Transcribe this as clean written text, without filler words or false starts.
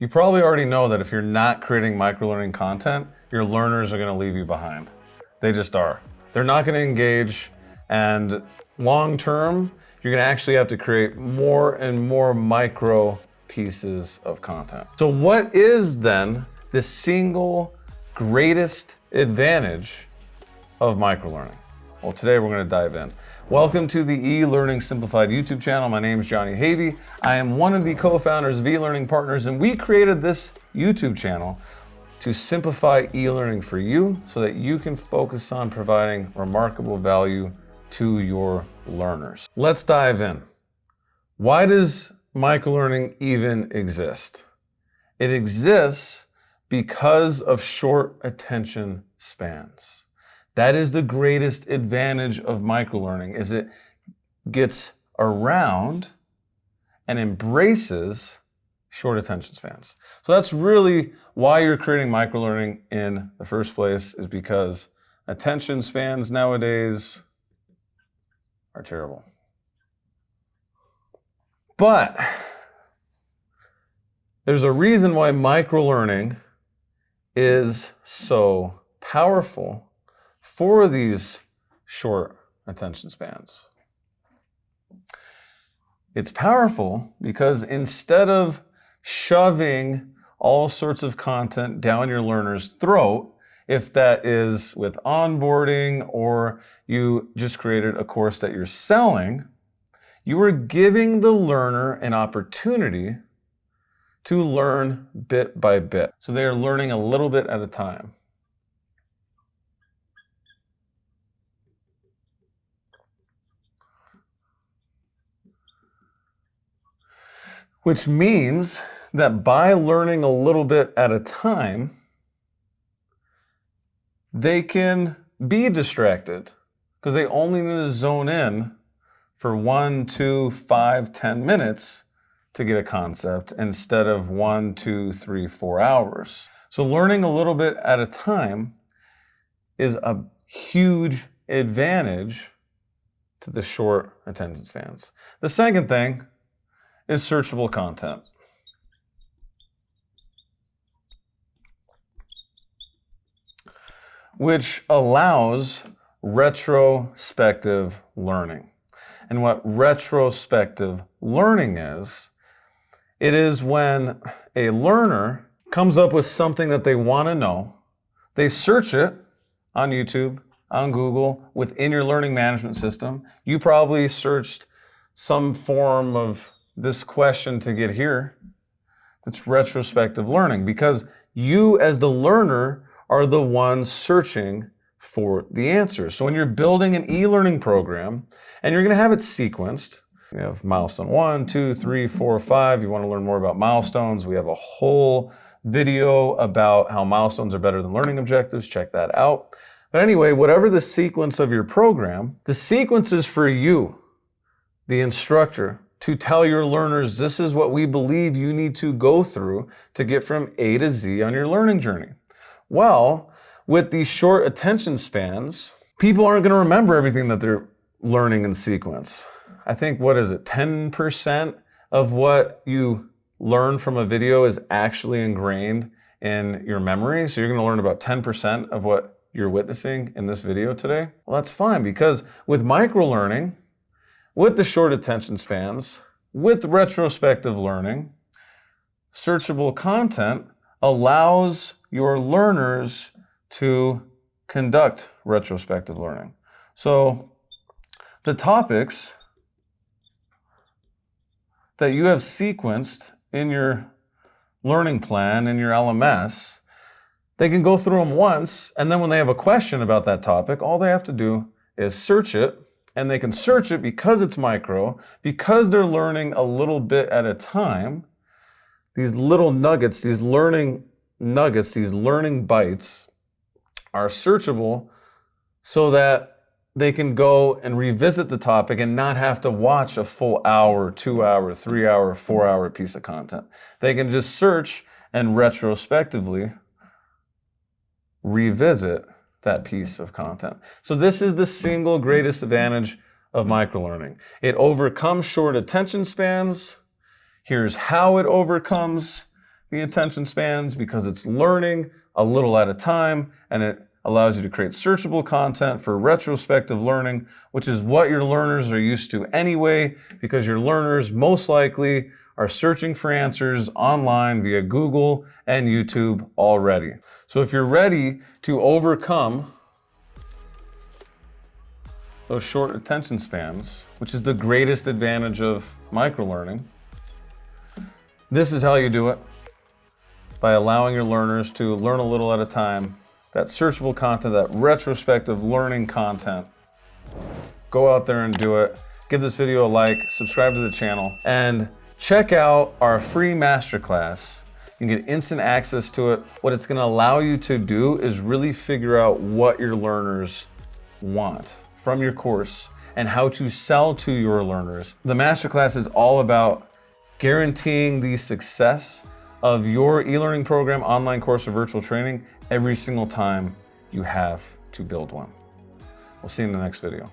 You probably already know that if you're not creating microlearning content, your learners are going to leave you behind. They just are. They're not going to engage, and long term, you're going to actually have to create more and more micro pieces of content. So what is then the single greatest advantage of microlearning? Well, today we're going to dive in. Welcome to the eLearning Simplified YouTube channel. My name is Johnny Havey. I am one of the co-founders of eLearning Partners, and we created this YouTube channel to simplify e-learning for you so that you can focus on providing remarkable value to your learners. Let's dive in. Why does microlearning even exist? It exists because of short attention spans. That is the greatest advantage of microlearning, is it gets around and embraces short attention spans. So that's really why you're creating microlearning in the first place, is because attention spans nowadays are terrible. But there's a reason why microlearning is so powerful for these short attention spans. It's powerful because instead of shoving all sorts of content down your learner's throat, if that is with onboarding or you just created a course that you're selling, you are giving the learner an opportunity to learn bit by bit. So they are learning a little bit at a time. Which means that by learning a little bit at a time, they can be distracted because they only need to zone in for 1, 2, 5, 10 minutes to get a concept instead of 1, 2, 3, 4 hours. So learning a little bit at a time is a huge advantage to the short attention spans. The second thing is searchable content. Which allows retrospective learning. And what retrospective learning is, it is when a learner comes up with something that they want to know, they search it on YouTube, on Google, within your learning management system. You probably searched some form of this question to get here. That's retrospective learning, because you as the learner are the ones searching for the answers. So when you're building an e-learning program and you're going to have it sequenced, you have milestone 1, 2, 3, 4, 5. You want to learn more about milestones. We have a whole video about how milestones are better than learning objectives. Check that out. But anyway, whatever the sequence of your program, the sequence is for you, the instructor, to tell your learners, this is what we believe you need to go through to get from A to Z on your learning journey. Well, with these short attention spans, people aren't going to remember everything that they're learning in sequence. I think, 10% of what you learn from a video is actually ingrained in your memory. So you're going to learn about 10% of what you're witnessing in this video today. Well, that's fine, because with microlearning, with the short attention spans, with retrospective learning, searchable content allows your learners to conduct retrospective learning. So the topics that you have sequenced in your learning plan, in your LMS, they can go through them once, and then when they have a question about that topic, all they have to do is search it. And they can search it because it's micro, because they're learning a little bit at a time. These little nuggets, these learning bites are searchable so that they can go and revisit the topic and not have to watch a full hour, 2 hour, 3 hour, 4 hour piece of content. They can just search and retrospectively revisit that piece of content. So this is the single greatest advantage of microlearning. It overcomes short attention spans. Here's how it overcomes the attention spans because it's learning a little at a time, and it allows you to create searchable content for retrospective learning, which is what your learners are used to anyway, because your learners most likely are searching for answers online via Google and YouTube already. So if you're ready to overcome those short attention spans, which is the greatest advantage of microlearning, this is how you do it, by allowing your learners to learn a little at a time, that searchable content, that retrospective learning content. Go out there and do it. Give this video a like, subscribe to the channel, and check out our free masterclass. You can get instant access to it. What it's gonna allow you to do is really figure out what your learners want from your course and how to sell to your learners. The masterclass is all about guaranteeing the success of your e-learning program, online course, or virtual training every single time you have to build one. We'll see you in the next video.